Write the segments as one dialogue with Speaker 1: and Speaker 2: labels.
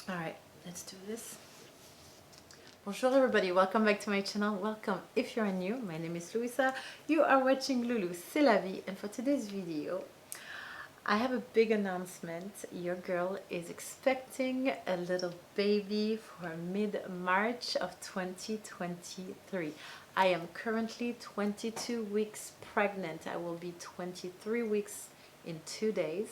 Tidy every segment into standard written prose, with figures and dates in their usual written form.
Speaker 1: All right, let's do this. Bonjour everybody, welcome back to my channel. Welcome if you are new. My name is Luisa. You are watching Lulu, c'est la vie. And for today's video, I have a big announcement. Your girl is expecting a little baby for mid-March of 2023. I am currently 22 weeks pregnant. I will be 23 weeks in 2 days.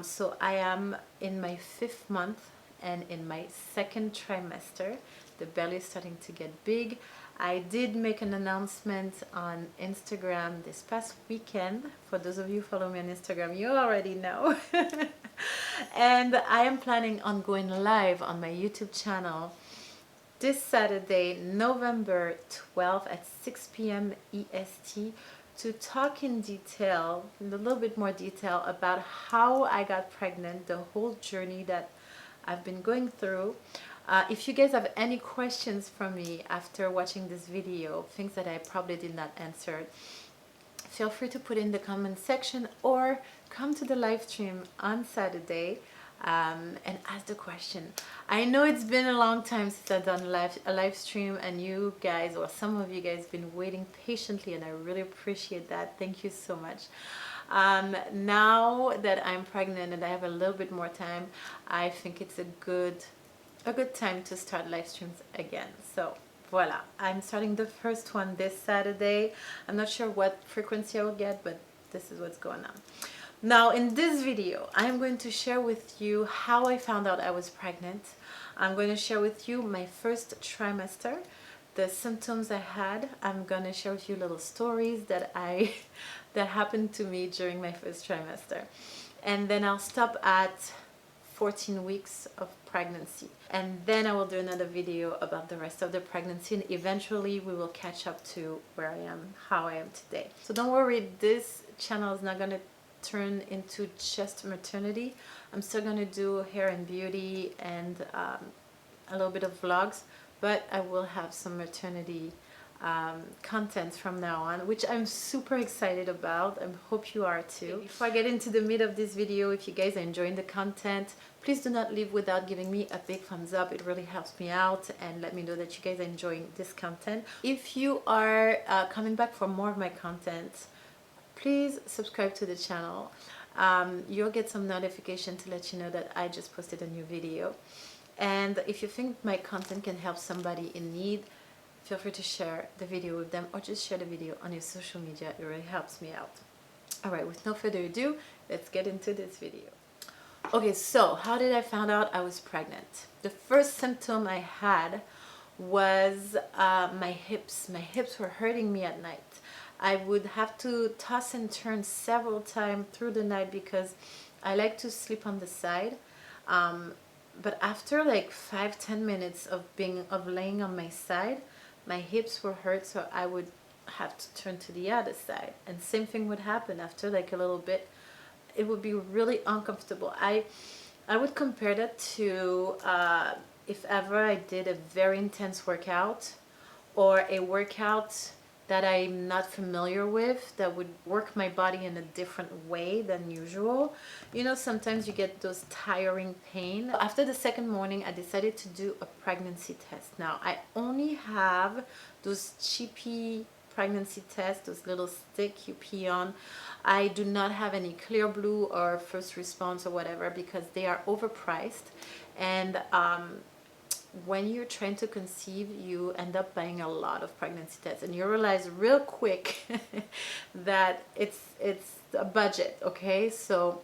Speaker 1: So I am in my 5th month and in my 2nd trimester. The belly is starting to get big. I did make an announcement on Instagram this past weekend. For those of you who follow me on Instagram, you already know. And I am planning on going live on my YouTube channel this Saturday, November 12th at 6 p.m. EST to talk in detail, in a little bit more detail about how I got pregnant, the whole journey that I've been going through. If you guys have any questions for me after watching this video, things that I probably did not answer, feel free to put in the comment section or come to the live stream on Saturday and ask the question. I know it's been a long time since I've done a live stream, and you guys, or some of you guys, been waiting patiently, and I really appreciate that. Thank you so much. Now that I'm pregnant and I have a little bit more time, I think it's a good time to start live streams again. So voila, I'm starting the first one this Saturday. I'm not sure what frequency I will get, but this is what's going on. Now in this video, I'm going to share with you how I found out I was pregnant. I'm going to share with you my first trimester, the symptoms I had. I'm going to share with you little stories that that happened to me during my first trimester. And then I'll stop at 14 weeks of pregnancy, and then I will do another video about the rest of the pregnancy, and eventually we will catch up to where I am, how I am today. So don't worry, this channel is not going to turn into just maternity. I'm still going to do hair and beauty and a little bit of vlogs, but I will have some maternity content from now on, which I'm super excited about. I hope you are too. Before I get into the meat of this video, if you guys are enjoying the content, please do not leave without giving me a big thumbs up. It really helps me out and let me know that you guys are enjoying this content. If you are coming back for more of my content, please subscribe to the channel. You'll get some notification to let you know that I just posted a new video. And if you think my content can help somebody in need, feel free to share the video with them, or just share the video on your social media. It really helps me out. All right, with no further ado, let's get into this video. Okay, so how did I find out I was pregnant? The first symptom I had was my hips. My hips were hurting me at night. I would have to toss and turn several times through the night because I like to sleep on the side. But after like 5-10 minutes of laying on my side, my hips were hurt, so I would have to turn to the other side, and same thing would happen after like a little bit. It would be really uncomfortable. I would compare that to if ever I did a very intense workout, or a workout that I'm not familiar with, that would work my body in a different way than usual. You know, sometimes you get those tiring pain. After the second morning, I decided to do a pregnancy test. Now, I only have those cheapy pregnancy tests, those little stick you pee on. I do not have any Clear Blue or First Response or whatever because they are overpriced. And when you're trying to conceive, you end up buying a lot of pregnancy tests, and you realize real quick that it's a budget. Okay, so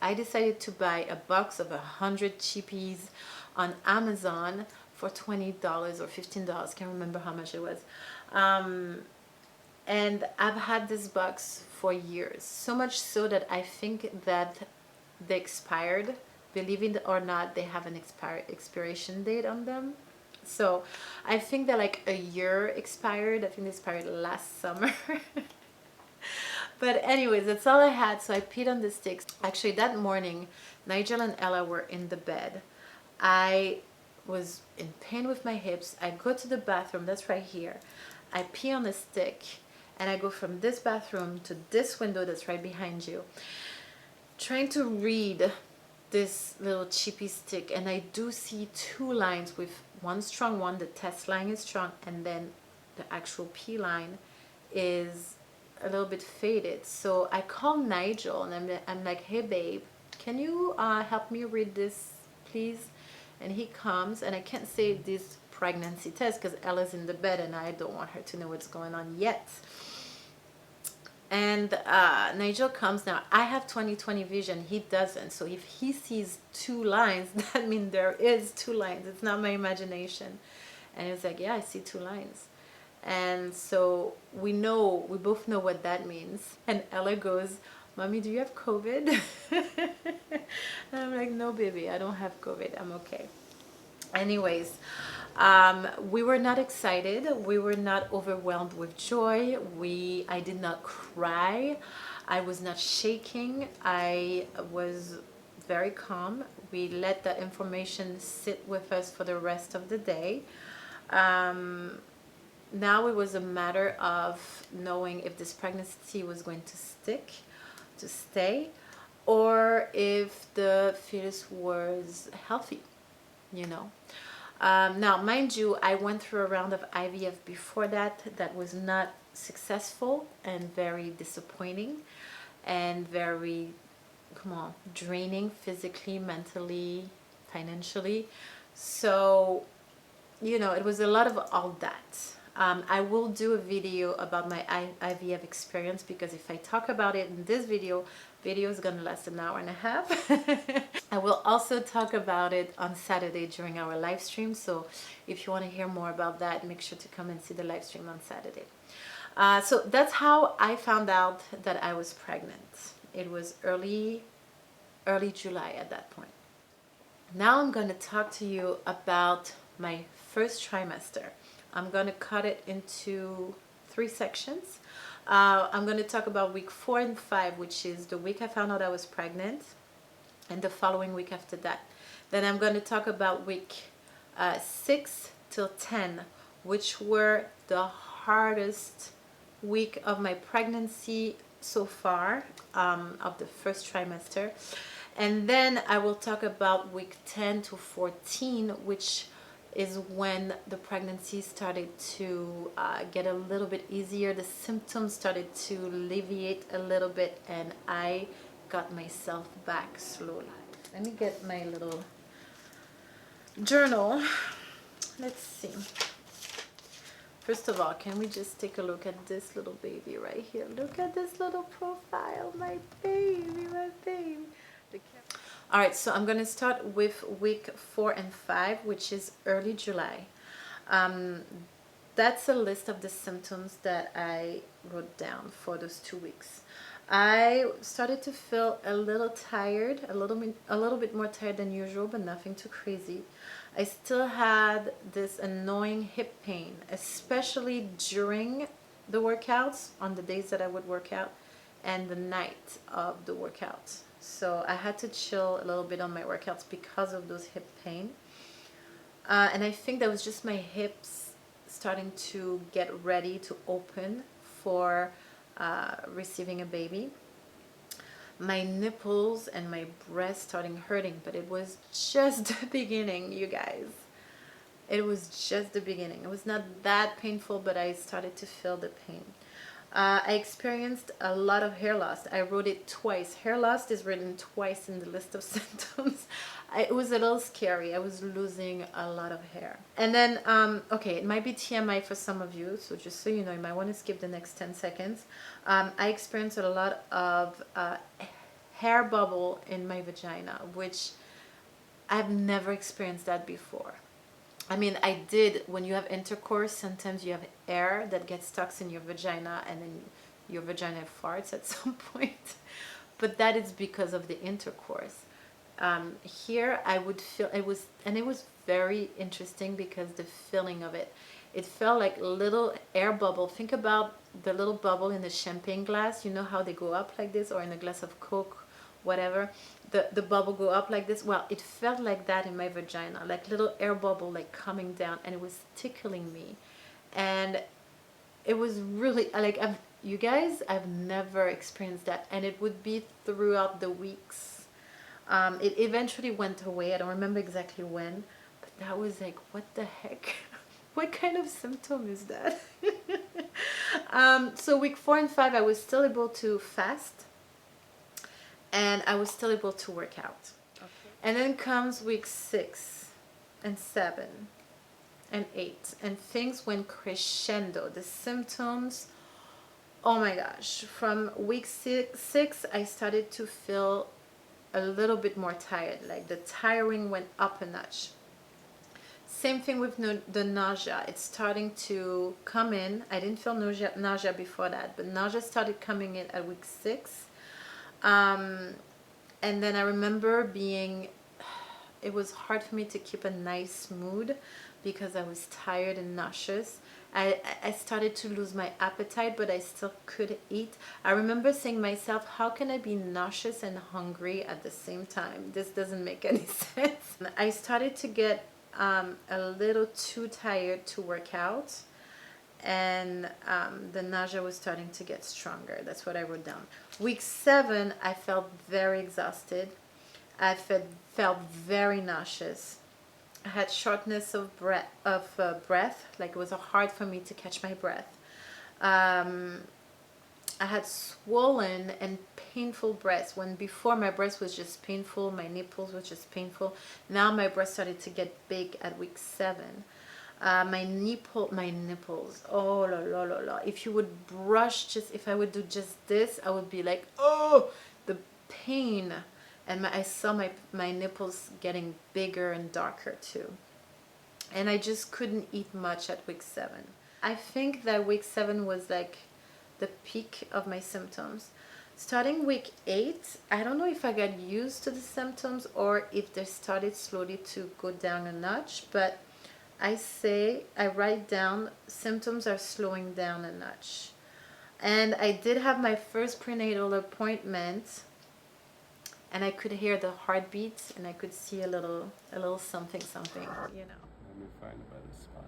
Speaker 1: I decided to buy a box of 100 cheapies on Amazon for $20 or $15. Can't remember how much it was. And I've had this box for years, so much so that I think that they expired. Believe it or not, they have an expiration date on them. So I think that like a year expired. I think they expired last summer. But anyways, that's all I had. So I peed on the sticks. Actually, that morning, Nigel and Ella were in the bed. I was in pain with my hips. I go to the bathroom, that's right here. I pee on a stick, and I go from this bathroom to this window that's right behind you, trying to read this little chippy stick, and I do see two lines, with one strong one, the test line is strong, and then the actual P line is a little bit faded. So I call Nigel and I'm like, hey babe, can you help me read this please? And he comes, and I can't say this pregnancy test because Ella's in the bed and I don't want her to know what's going on yet. And Nigel comes. Now I have 20/20 vision, he doesn't, so if he sees two lines, that means there is two lines, it's not my imagination. And he was like, yeah, I see two lines. And so we both know what that means. And Ella goes, mommy, do you have COVID? And I'm like, no baby, I don't have COVID, I'm okay. Anyways, we were not excited, we were not overwhelmed with joy, I did not cry, I was not shaking, I was very calm. We let that information sit with us for the rest of the day. Now it was a matter of knowing if this pregnancy was going to stay, or if the fetus was healthy, you know. Now, mind you, I went through a round of IVF before that was not successful and very disappointing and very, draining physically, mentally, financially. So, it was a lot of all that. I will do a video about my IVF experience, because if I talk about it in this video is gonna last an hour and a half. I will also talk about it on Saturday during our live stream. So if you want to hear more about that, make sure to come and see the live stream on Saturday. So that's how I found out that I was pregnant. It was early July at that point. Now I'm going to talk to you about my first trimester. I'm going to cut it into 3 sections. I'm going to talk about week 4 and 5, which is the week I found out I was pregnant, and the following week after that. Then I'm going to talk about week 6 till 10, which were the hardest week of my pregnancy so far, of the first trimester. And then I will talk about week 10 to 14, which is when the pregnancy started to get a little bit easier. The symptoms started to alleviate a little bit, and I got myself back slowly. Let me get my little journal. Let's see. First of all, can we just take a look at this little baby right here? Look at this little profile, my baby, my baby. All right, so I'm going to start with week 4 and 5, which is early July. That's a list of the symptoms that I wrote down for those 2 weeks. I started to feel a little tired, a little bit more tired than usual, but nothing too crazy. I still had this annoying hip pain, especially during the workouts, on the days that I would work out, and the night of the workouts. So I had to chill a little bit on my workouts because of those hip pain. And I think that was just my hips starting to get ready to open for receiving a baby. My nipples and my breast starting hurting, but it was just the beginning, you guys. It was just the beginning. It was not that painful, but I started to feel the pain. I experienced a lot of hair loss. I wrote it twice. Hair loss is written twice in the list of symptoms. It was a little scary. I was losing a lot of hair. And then, okay, it might be TMI for some of you, so just so you know, you might want to skip the next 10 seconds. I experienced a lot of hair bubble in my vagina, which I've never experienced that before. I mean, I did. When you have intercourse, sometimes you have air that gets stuck in your vagina, and then your vagina farts at some point. But that is because of the intercourse. Here, I would feel it was very interesting because the feeling of it. It felt like little air bubble. Think about the little bubble in the champagne glass. You know how they go up like this, or in a glass of Coke, whatever. The bubble go up like this. Well, it felt like that in my vagina, like little air bubble, like coming down, and it was tickling me. And it was really like, you guys, I've never experienced that. And it would be throughout the weeks. It eventually went away. I don't remember exactly when, but that was like, what the heck? What kind of symptom is that? So week 4 and 5, I was still able to fast, and I was still able to work out. Okay. And then comes week 6 and 7 and 8, and things went crescendo. The symptoms, oh my gosh, from week 6 I started to feel a little bit more tired. Like the tiring went up a notch. Same thing with the nausea. It's starting to come in. I didn't feel nausea before that, but nausea started coming in at week 6. And then I remember it was hard for me to keep a nice mood because I was tired and nauseous. I started to lose my appetite, but I still could eat. I remember saying to myself, how can I be nauseous and hungry at the same time? This doesn't make any sense. I started to get a little too tired to work out, and the nausea was starting to get stronger. That's what I wrote down. Week 7, I felt very exhausted. I felt very nauseous. I had shortness of breath, like it was hard for me to catch my breath. I had swollen and painful breasts. When before my breast was just painful, my nipples were just painful. Now my breast started to get big at week 7. My nipples, oh la la la la. If you would brush, if I would do just this, I would be like, oh, the pain. And I saw my nipples getting bigger and darker too. And I just couldn't eat much at week 7. I think that week 7 was like the peak of my symptoms. Starting week 8, I don't know if I got used to the symptoms or if they started slowly to go down a notch, but I write down symptoms are slowing down a notch. And I did have my first prenatal appointment, and I could hear the heartbeat, and I could see a little something, you know.
Speaker 2: Let me find a better spot.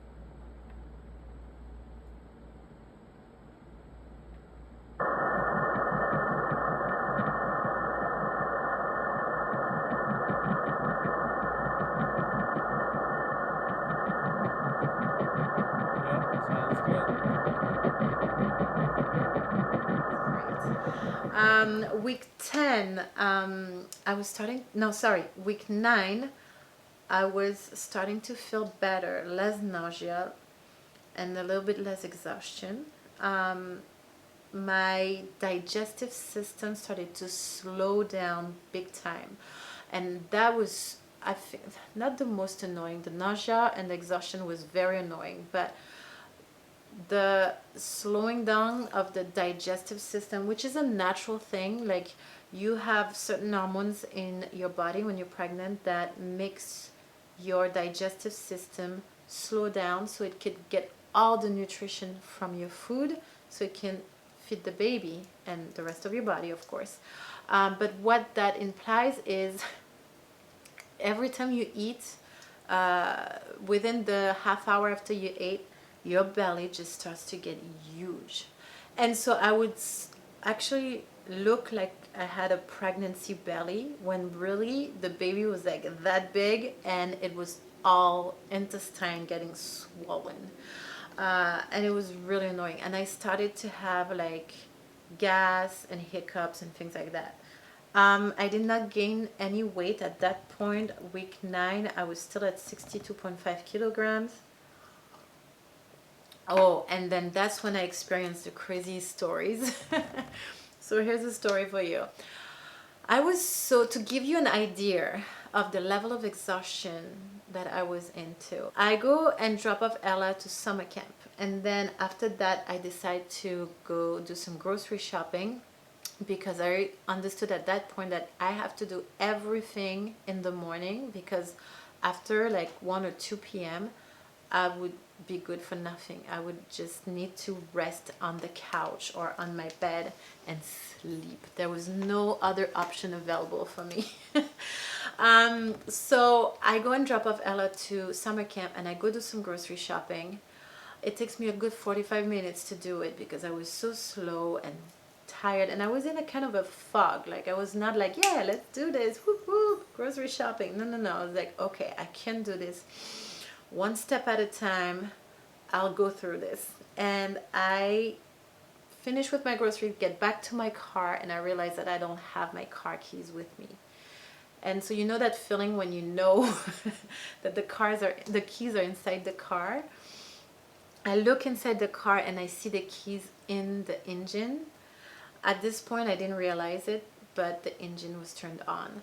Speaker 2: Yeah, sounds
Speaker 1: good. Week 10, week 9, I was starting to feel better, less nausea, and a little bit less exhaustion. My digestive system started to slow down big time, and that was, I think, not the most annoying. The nausea and the exhaustion was very annoying, but the slowing down of the digestive system, which is a natural thing, like you have certain hormones in your body when you're pregnant that makes your digestive system slow down so it could get all the nutrition from your food, so it can feed the baby and the rest of your body, of course. But what that implies is every time you eat, within the half hour after you ate, your belly just starts to get huge. And so I would actually look like I had a pregnancy belly when really the baby was like that big, and it was all intestine getting swollen. And it was really annoying. And I started to have like gas and hiccups and things like that. I did not gain any weight at that point. Week 9, I was still at 62.5 kilograms. Oh, and then that's when I experienced the crazy stories. So here's a story for you. To give you an idea of the level of exhaustion that I was into, I go and drop off Ella to summer camp. And then after that, I decide to go do some grocery shopping, because I understood at that point that I have to do everything in the morning, because after like 1 or 2 p.m., I would be good for nothing. I would just need to rest on the couch or on my bed and sleep. There was no other option available for me. So I go and drop off Ella to summer camp, and I go do some grocery shopping. It takes me a good 45 minutes to do it because I was so slow and tired, and I was in a kind of a fog. Like I was not like, yeah, let's do this, whoop whoop, grocery shopping. No, no, no. I was like, okay, I can do this one step at a time. I'll go through this. And I finish with my groceries, get back to my car, and I realize that I don't have my car keys with me. And so you know that feeling when you know that the keys are inside the car. I look inside the car and I see the keys in the engine. At this point I didn't realize it, but the engine was turned on.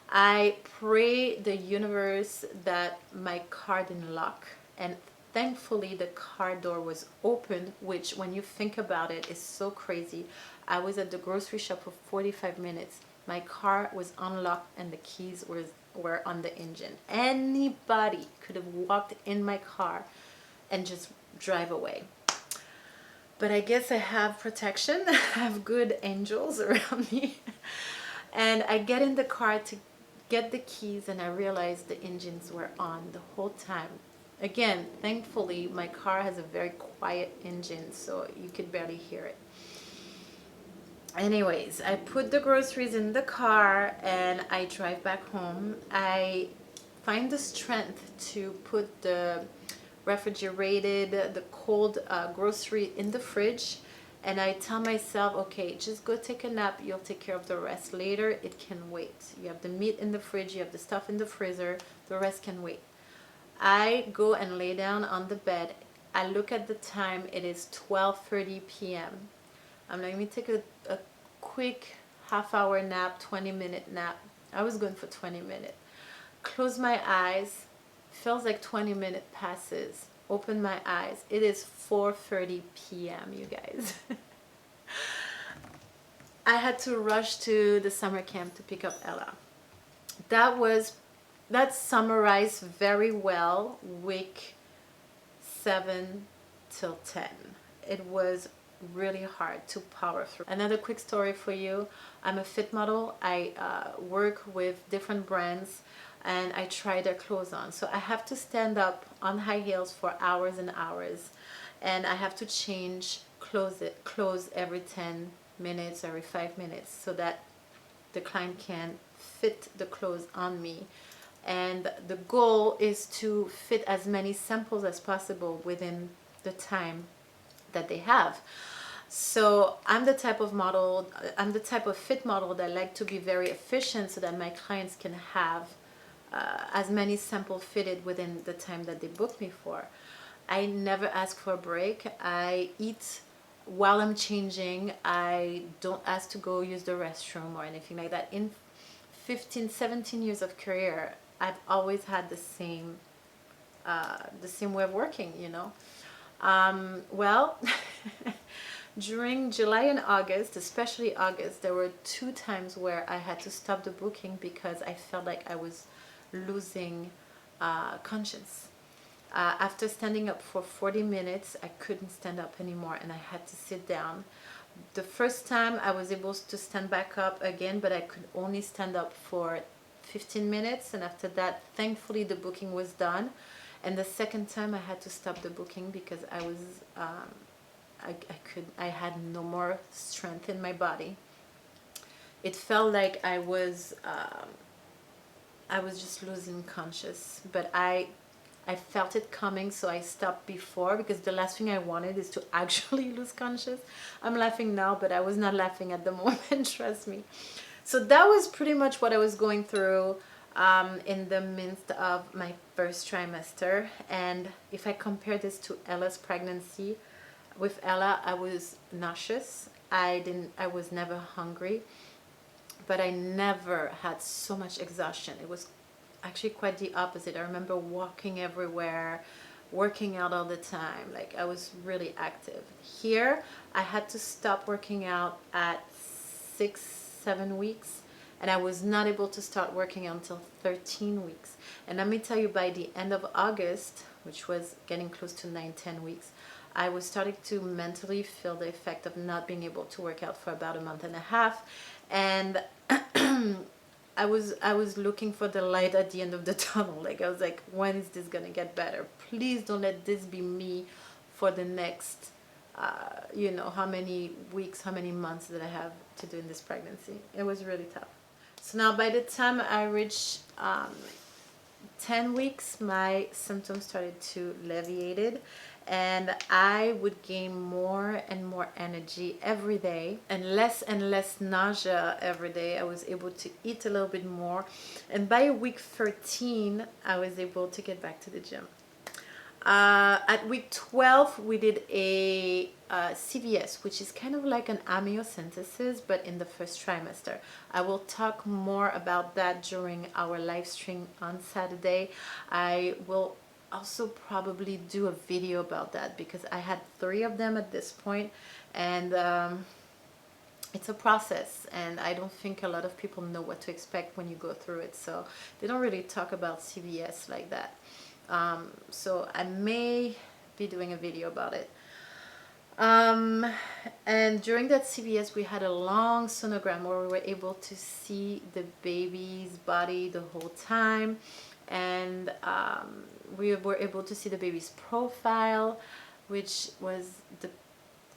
Speaker 1: I pray the universe that my car didn't lock, and thankfully the car door was open, which when you think about it is so crazy. I was at the grocery shop for 45 minutes. My car was unlocked and the keys were on the engine. Anybody could have walked in my car and just drive away. But I guess I have protection. I have good angels around me. And I get in the car to get the keys and I realize the engines were on the whole time. Again, thankfully my car has a very quiet engine, so you could barely hear it. Anyways, I put the groceries in the car and I drive back home. I find the strength to put the refrigerated, the cold grocery in the fridge, and I tell myself, okay, just go take a nap, you'll take care of the rest later, it can wait. You have the meat in the fridge, you have the stuff in the freezer, the rest can wait. I go and lay down on the bed. I look at the time, it is 12:30 p.m. I'm like, let me take a quick half-hour nap, 20-minute nap. I was going for 20 minutes. Close my eyes, feels like 20 minutes passes. Open my eyes, it is 4:30 p.m. you guys. I had to rush to the summer camp to pick up Ella. That summarized very well week 7 till 10. It was really hard to power through. Another quick story for you. I'm a fit model. I work with different brands and I try their clothes on. So I have to stand up on high heels for hours and hours, and I have to change clothes every 10 minutes, every 5 minutes, so that the client can fit the clothes on me. And the goal is to fit as many samples as possible within the time that they have. So I'm the type of fit model that like to be very efficient so that my clients can have as many samples fitted within the time that they book me for. I never ask for a break. I eat while I'm changing. I don't ask to go use the restroom or anything like that. In 15, 17 years of career, I've always had the same way of working, you know. Well, during July and August, especially August, there were 2 times where I had to stop the booking because I felt like I was losing conscience. After standing up for 40 minutes, I couldn't stand up anymore and I had to sit down. The first time I was able to stand back up again, but I could only stand up for 15 minutes, and after that, thankfully, the booking was done. And the second time I had to stop the booking because I was I had no more strength in my body. It felt like I was just losing conscious, but I felt it coming, so I stopped before, because the last thing I wanted is to actually lose conscious. I'm laughing now, but I was not laughing at the moment, trust me. So that was pretty much what I was going through in the midst of my first trimester. And if I compare this to Ella's pregnancy, with Ella, I was nauseous. I was never hungry, but I never had so much exhaustion. It was actually quite the opposite. I remember walking everywhere, working out all the time. Like, I was really active. Here, I had to stop working out at 6-7 weeks, and I was not able to start working out until 13 weeks. And let me tell you, by the end of August, which was getting close to 9-10 weeks, I was starting to mentally feel the effect of not being able to work out for about a month and a half. And I was looking for the light at the end of the tunnel. Like, I was like, when is this gonna get better? Please don't let this be me for the next you know, how many weeks, how many months that I have to do in this pregnancy. It was really tough. So now by the time I reached 10 weeks, my symptoms started to alleviated, and I would gain more and more energy every day and less nausea every day. I was able to eat a little bit more, and by week 13 I was able to get back to the gym. At week 12, we did a CVS, which is kind of like an amniocentesis, but in the first trimester. I will talk more about that during our live stream on Saturday. I will also probably do a video about that because I had 3 of them at this point, and it's a process, and I don't think a lot of people know what to expect when you go through it, so they don't really talk about CVS like that. So I may be doing a video about it. And during that CVS, we had a long sonogram where we were able to see the baby's body the whole time, and we were able to see the baby's profile, which was the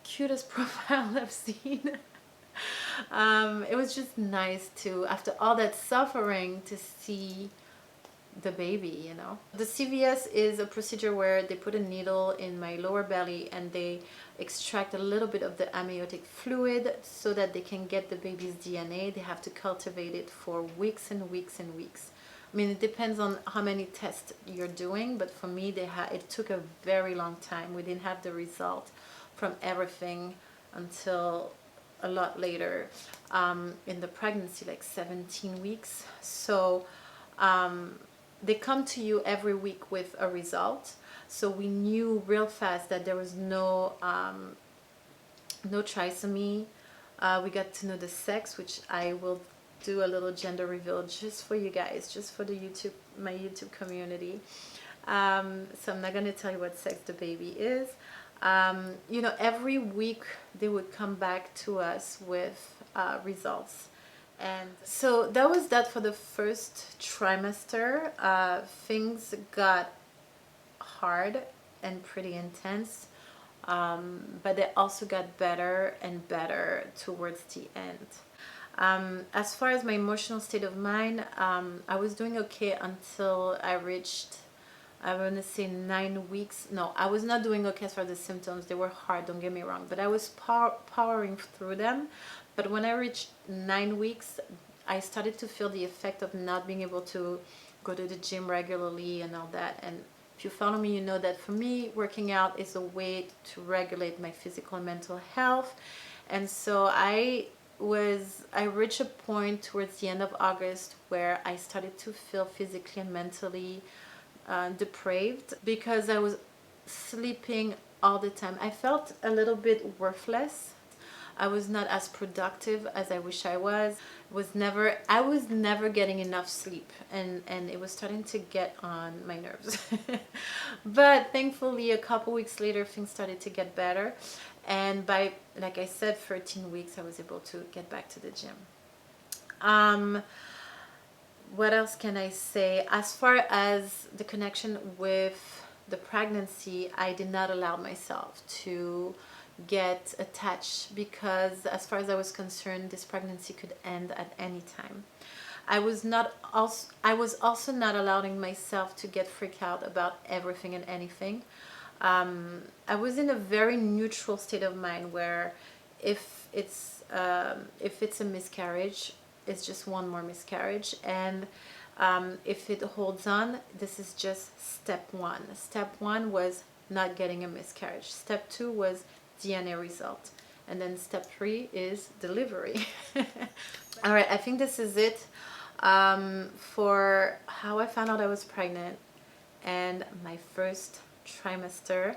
Speaker 1: cutest profile I've seen. It was just nice to, after all that suffering, to see the baby, you know. The CVS is a procedure where they put a needle in my lower belly and they extract a little bit of the amniotic fluid so that they can get the baby's DNA. They have to cultivate it for weeks and weeks and weeks. I mean, it depends on how many tests you're doing, but for me, it took a very long time. We didn't have the result from everything until a lot later in the pregnancy, like 17 weeks. So they come to you every week with a result. So we knew real fast that there was no trisomy. We got to know the sex, which I will do a little gender reveal just for you guys, just for the my YouTube community. So I'm not gonna tell you what sex the baby is. You know, every week they would come back to us with results. And so that was that for the first trimester. Things got hard and pretty intense, but they also got better and better towards the end. As far as my emotional state of mind, I was doing okay until I reached, I want to say 9 weeks. No, I was not doing okay as far as the symptoms. They were hard, don't get me wrong, but I was powering through them. But when I reached 9 weeks, I started to feel the effect of not being able to go to the gym regularly and all that. And if you follow me, you know that for me, working out is a way to regulate my physical and mental health. And so I reached a point towards the end of August where I started to feel physically and mentally depraved because I was sleeping all the time. I felt a little bit worthless. I was not as productive as I wish I was. I was never getting enough sleep, and it was starting to get on my nerves. But thankfully, a couple weeks later, things started to get better. And by, like I said, 13 weeks, I was able to get back to the gym. What else can I say? As far as the connection with the pregnancy, I did not allow myself to get attached because as far as I was concerned, this pregnancy could end at any time. I was also not allowing myself to get freaked out about everything and anything. I was in a very neutral state of mind where if it's a miscarriage, it's just one more miscarriage, and if it holds on, this is just step 1. Step 1 was not getting a miscarriage. Step 2 was DNA result, and then step 3 is delivery. All right, I think this is it for how I found out I was pregnant and my first trimester.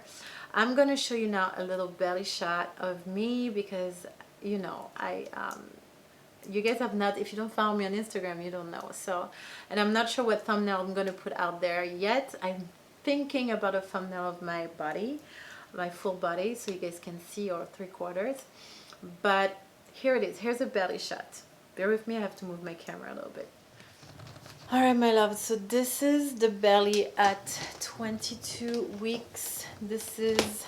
Speaker 1: I'm gonna show you now a little belly shot of me because you know you guys have not, if you don't follow me on Instagram, you don't know. So, and I'm not sure what thumbnail I'm gonna put out there yet. I'm thinking about a thumbnail of my body, my full body, so you guys can see, or 3/4. But here it is. Here's a belly shot. Bear with me, I have to move my camera a little bit. All right, my love, so this is the belly at 22 weeks. This is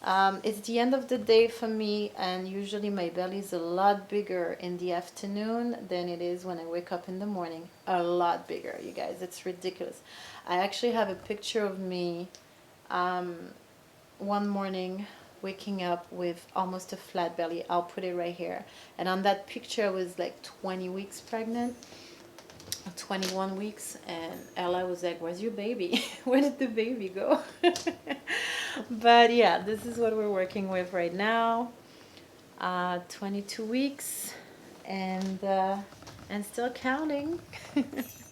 Speaker 1: It's the end of the day for me, and usually my belly is a lot bigger in the afternoon than it is when I wake up in the morning. A lot bigger, you guys. It's ridiculous. I actually have a picture of me one morning waking up with almost a flat belly. I'll put it right here. And on that picture, I was like 20 weeks pregnant. 21 weeks, and Ella was like, where's your baby? Where did the baby go? But yeah, this is what we're working with right now. 22 weeks and still counting.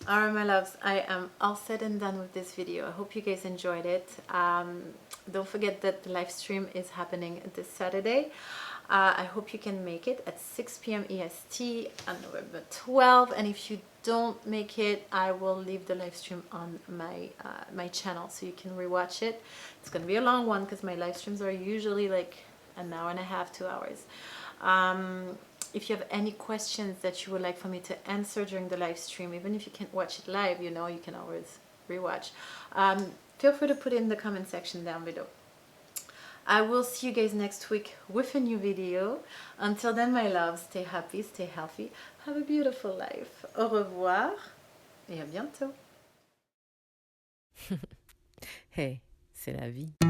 Speaker 1: All right, my loves, I am all said and done with this video. I hope you guys enjoyed it. Don't forget that the live stream is happening this Saturday. I hope you can make it at 6 p.m. EST on November 12th. And if you don't make it, I will leave the live stream on my channel so you can rewatch it. It's gonna be a long one because my live streams are usually like an hour and a half, 2 hours. If you have any questions that you would like for me to answer during the live stream, even if you can't watch it live, you know, you can always rewatch. Feel free to put it in the comment section down below. I will see you guys next week with a new video. Until then, my love, stay happy, stay healthy, have a beautiful life. Au revoir et à bientôt.
Speaker 3: Hey, c'est la vie.